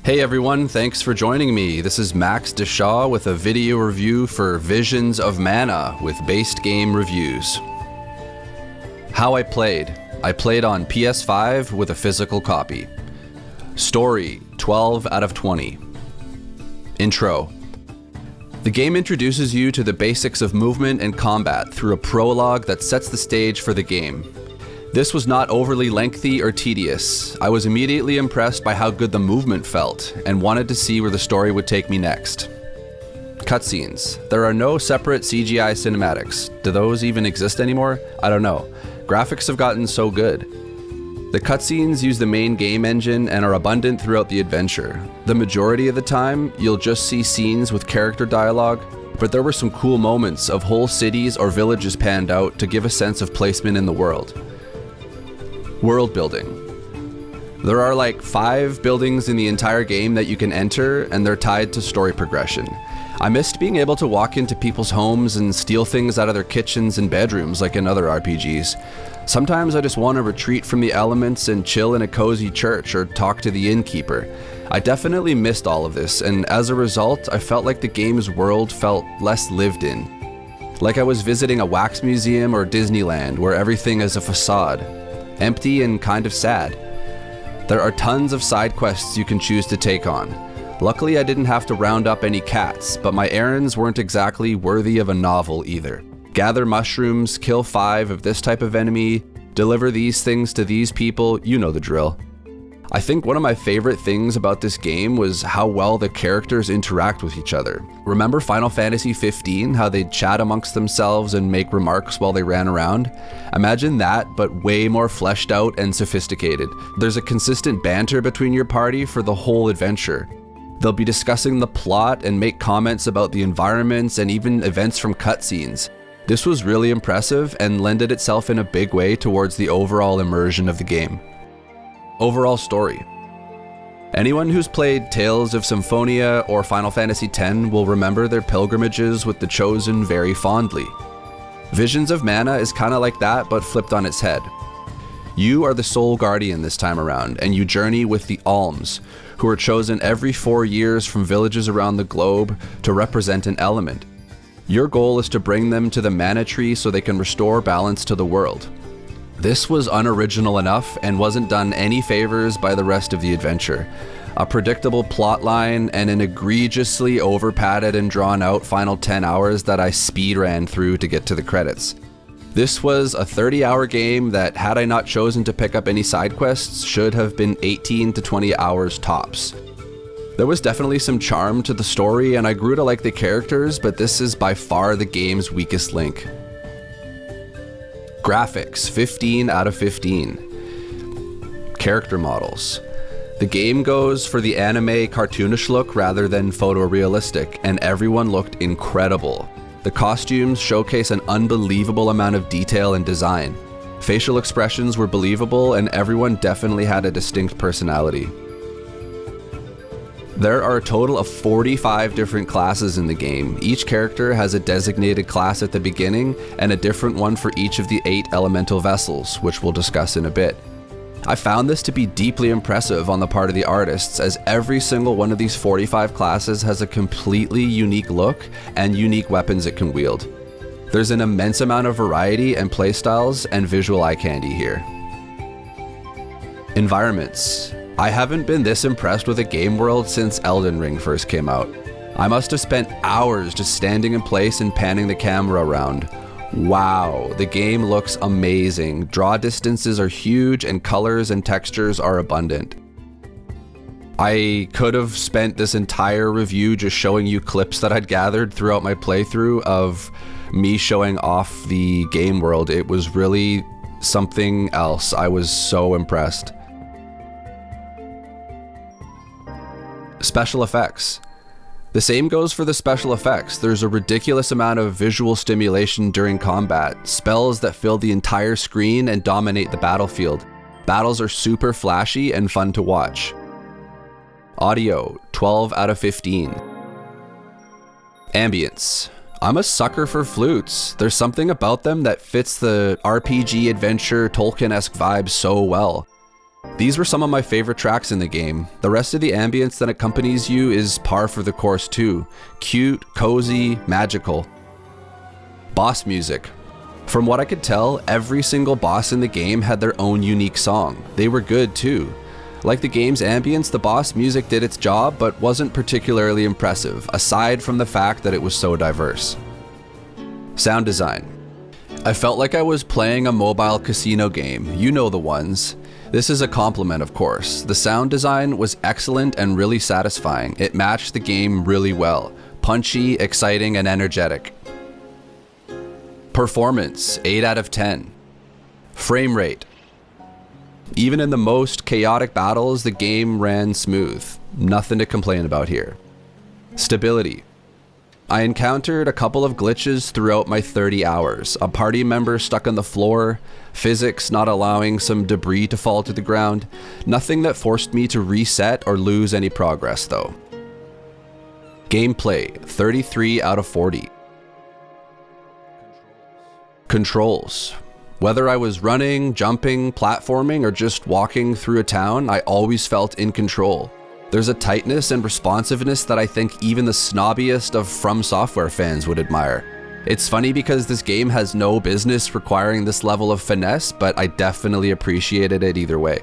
Hey everyone, thanks for joining me. This is Max Deshaw with a video review for Visions of Mana with Based Game Reviews. How I played. I played on PS5 with a physical copy. Story, 12 out of 20. Intro. The game introduces you to the basics of movement and combat through a prologue that sets the stage for the game. This was not overly lengthy or tedious. I was immediately impressed by how good the movement felt and wanted to see where the story would take me next. Cutscenes. There are no separate CGI cinematics. Do those even exist anymore? I don't know. Graphics have gotten so good. The cutscenes use the main game engine and are abundant throughout the adventure. The majority of the time, you'll just see scenes with character dialogue, but there were some cool moments of whole cities or villages panned out to give a sense of placement in the world. World building. There are like 5 buildings in the entire game that you can enter, and they're tied to story progression. I missed being able to walk into people's homes and steal things out of their kitchens and bedrooms like in other RPGs. Sometimes I just want to retreat from the elements and chill in a cozy church or talk to the innkeeper. I definitely missed all of this, and as a result, I felt like the game's world felt less lived in. Like I was visiting a wax museum or Disneyland where everything is a facade. Empty and kind of sad. There are tons of side quests you can choose to take on. Luckily, I didn't have to round up any cats, but my errands weren't exactly worthy of a novel either. Gather mushrooms, kill 5 of this type of enemy, deliver these things to these people, you know the drill. I think one of my favorite things about this game was how well the characters interact with each other. Remember Final Fantasy 15, how they'd chat amongst themselves and make remarks while they ran around? Imagine that, but way more fleshed out and sophisticated. There's a consistent banter between your party for the whole adventure. They'll be discussing the plot and make comments about the environments and even events from cutscenes. This was really impressive and lended itself in a big way towards the overall immersion of the game. Overall story. Anyone who's played Tales of Symphonia or Final Fantasy X will remember their pilgrimages with the Chosen very fondly. Visions of Mana is kinda like that, but flipped on its head. You are the sole guardian this time around, and you journey with the Alms, who are chosen every 4 years from villages around the globe to represent an element. Your goal is to bring them to the Mana Tree so they can restore balance to the world. This was unoriginal enough and wasn't done any favors by the rest of the adventure. A predictable plotline and an egregiously over-padded and drawn-out final 10 hours that I speed ran through to get to the credits. This was a 30-hour game that, had I not chosen to pick up any side quests, should have been 18 to 20 hours tops. There was definitely some charm to the story and I grew to like the characters, but this is by far the game's weakest link. Graphics, 15 out of 15. Character models. The game goes for the anime cartoonish look rather than photorealistic, and everyone looked incredible. The costumes showcase an unbelievable amount of detail and design. Facial expressions were believable, and everyone definitely had a distinct personality. There are a total of 45 different classes in the game. Each character has a designated class at the beginning and a different one for each of the 8 elemental vessels, which we'll discuss in a bit. I found this to be deeply impressive on the part of the artists, as every single one of these 45 classes has a completely unique look and unique weapons it can wield. There's an immense amount of variety and playstyles and visual eye candy here. Environments. I haven't been this impressed with a game world since Elden Ring first came out. I must have spent hours just standing in place and panning the camera around. Wow, the game looks amazing. Draw distances are huge and colors and textures are abundant. I could have spent this entire review just showing you clips that I'd gathered throughout my playthrough of me showing off the game world. It was really something else. I was so impressed. Special effects. The same goes for the special effects. There's a ridiculous amount of visual stimulation during combat, spells that fill the entire screen and dominate the battlefield. Battles are super flashy and fun to watch. Audio, 12 out of 15. Ambience. I'm a sucker for flutes. There's something about them that fits the RPG adventure Tolkien-esque vibe so well. These were some of my favorite tracks in the game. The rest of the ambience that accompanies you is par for the course too. Cute, cozy, magical. Boss music. From what I could tell, every single boss in the game had their own unique song. They were good too. Like the game's ambience, the boss music did its job, but wasn't particularly impressive, aside from the fact that it was so diverse. Sound design. I felt like I was playing a mobile casino game, you know the ones. This is a compliment, of course. The sound design was excellent and really satisfying. It matched the game really well. Punchy, exciting, and energetic. Performance, 8 out of 10. Frame rate. Even in the most chaotic battles, the game ran smooth. Nothing to complain about here. Stability. I encountered a couple of glitches throughout my 30 hours. A party member stuck on the floor, physics not allowing some debris to fall to the ground. Nothing that forced me to reset or lose any progress though. Gameplay, 33 out of 40. Controls. Whether I was running, jumping, platforming, or just walking through a town, I always felt in control. There's a tightness and responsiveness that I think even the snobbiest of From Software fans would admire. It's funny because this game has no business requiring this level of finesse, but I definitely appreciated it either way.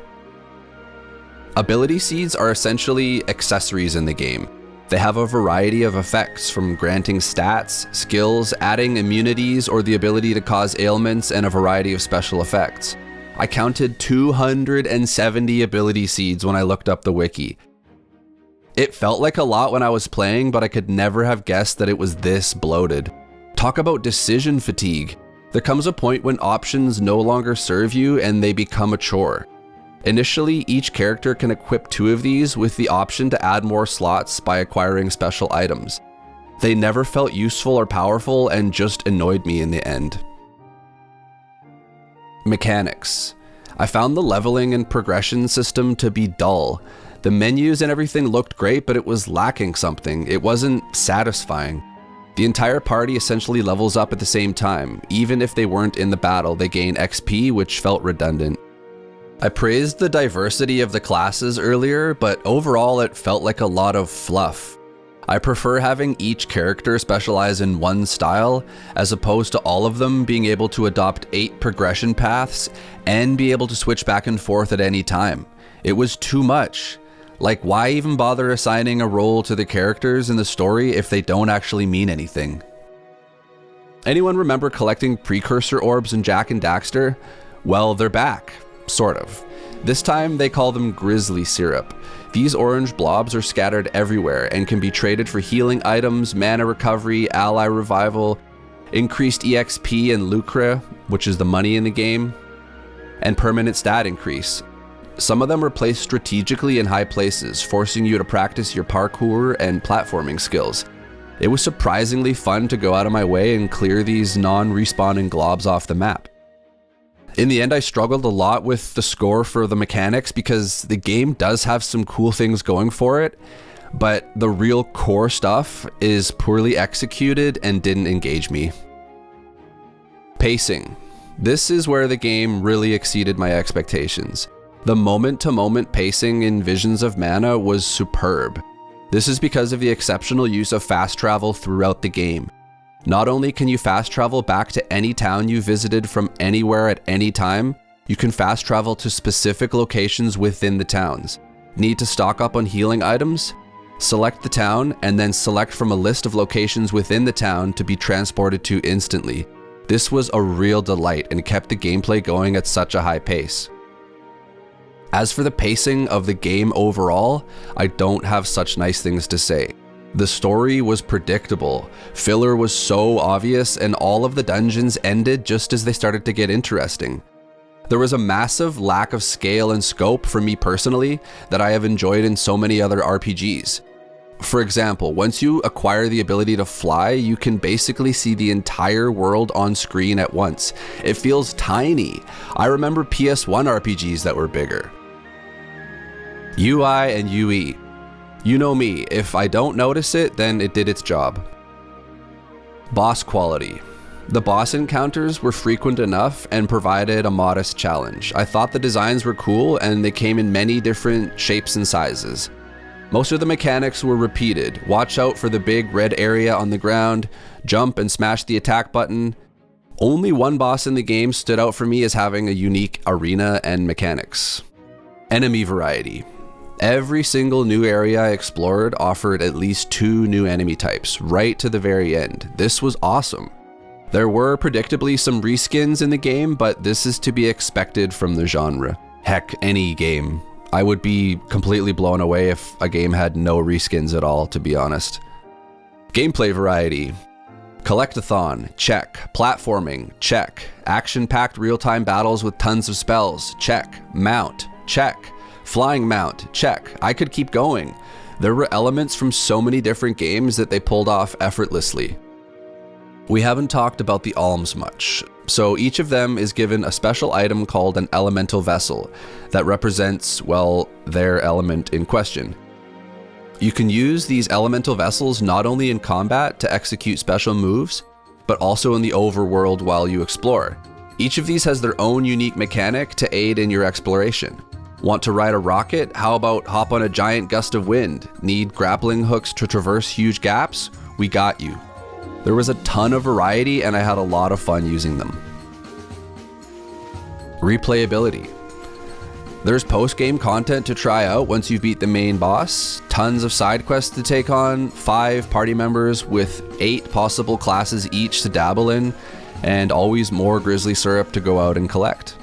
Ability seeds are essentially accessories in the game. They have a variety of effects, from granting stats, skills, adding immunities, or the ability to cause ailments, and a variety of special effects. I counted 270 ability seeds when I looked up the wiki. It felt like a lot when I was playing, but I could never have guessed that it was this bloated. Talk about decision fatigue. There comes a point when options no longer serve you and they become a chore. Initially, each character can equip 2 of these with the option to add more slots by acquiring special items. They never felt useful or powerful and just annoyed me in the end. Mechanics. I found the leveling and progression system to be dull. The menus and everything looked great, but it was lacking something. It wasn't satisfying. The entire party essentially levels up at the same time. Even if they weren't in the battle, they gain XP, which felt redundant. I praised the diversity of the classes earlier, but overall it felt like a lot of fluff. I prefer having each character specialize in one style, as opposed to all of them being able to adopt 8 progression paths and be able to switch back and forth at any time. It was too much. Like, why even bother assigning a role to the characters in the story if they don't actually mean anything? Anyone remember collecting precursor orbs in Jak and Daxter? Well, they're back. Sort of. This time they call them Grizzly Syrup. These orange blobs are scattered everywhere and can be traded for healing items, mana recovery, ally revival, increased EXP and lucre, which is the money in the game, and permanent stat increase. Some of them are placed strategically in high places, forcing you to practice your parkour and platforming skills. It was surprisingly fun to go out of my way and clear these non-respawning globs off the map. In the end, I struggled a lot with the score for the mechanics because the game does have some cool things going for it, but the real core stuff is poorly executed and didn't engage me. Pacing. This is where the game really exceeded my expectations. The moment-to-moment pacing in Visions of Mana was superb. This is because of the exceptional use of fast travel throughout the game. Not only can you fast travel back to any town you visited from anywhere at any time, you can fast travel to specific locations within the towns. Need to stock up on healing items? Select the town and then select from a list of locations within the town to be transported to instantly. This was a real delight and kept the gameplay going at such a high pace. As for the pacing of the game overall, I don't have such nice things to say. The story was predictable, filler was so obvious, and all of the dungeons ended just as they started to get interesting. There was a massive lack of scale and scope for me personally that I have enjoyed in so many other RPGs. For example, once you acquire the ability to fly, you can basically see the entire world on screen at once. It feels tiny. I remember PS1 RPGs that were bigger. UI and UE. You know me, if I don't notice it, then it did its job. Boss quality. The boss encounters were frequent enough and provided a modest challenge. I thought the designs were cool and they came in many different shapes and sizes. Most of the mechanics were repeated. Watch out for the big red area on the ground, jump and smash the attack button. Only one boss in the game stood out for me as having a unique arena and mechanics. Enemy variety. Every single new area I explored offered at least 2 new enemy types, right to the very end. This was awesome. There were predictably some reskins in the game, but this is to be expected from the genre. Heck, any game. I would be completely blown away if a game had no reskins at all, to be honest. Gameplay variety. Collectathon, check. Platforming, check. Action-packed real-time battles with tons of spells, check. Mount, check. Flying mount, check. I could keep going. There were elements from so many different games that they pulled off effortlessly. We haven't talked about the alms much, so each of them is given a special item called an elemental vessel that represents, well, their element in question. You can use these elemental vessels not only in combat to execute special moves, but also in the overworld while you explore. Each of these has their own unique mechanic to aid in your exploration. Want to ride a rocket? How about hop on a giant gust of wind? Need grappling hooks to traverse huge gaps? We got you. There was a ton of variety and I had a lot of fun using them. Replayability. There's post-game content to try out once you've beat the main boss, tons of side quests to take on, 5 party members with 8 possible classes each to dabble in, and always more grizzly syrup to go out and collect.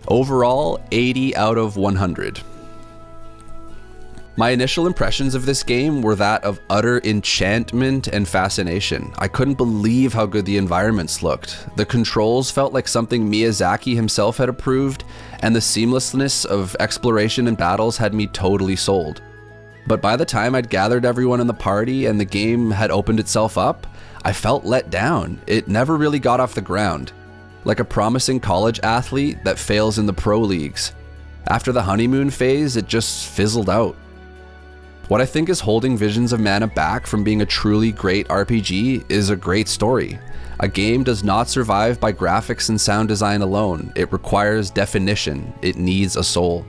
Overall, 80 out of 100. My initial impressions of this game were that of utter enchantment and fascination. I couldn't believe how good the environments looked. The controls felt like something Miyazaki himself had approved, and the seamlessness of exploration and battles had me totally sold. But by the time I'd gathered everyone in the party and the game had opened itself up, I felt let down. It never really got off the ground. Like a promising college athlete that fails in the pro leagues. After the honeymoon phase, it just fizzled out. What I think is holding Visions of Mana back from being a truly great RPG is a great story. A game does not survive by graphics and sound design alone. It requires definition. It needs a soul.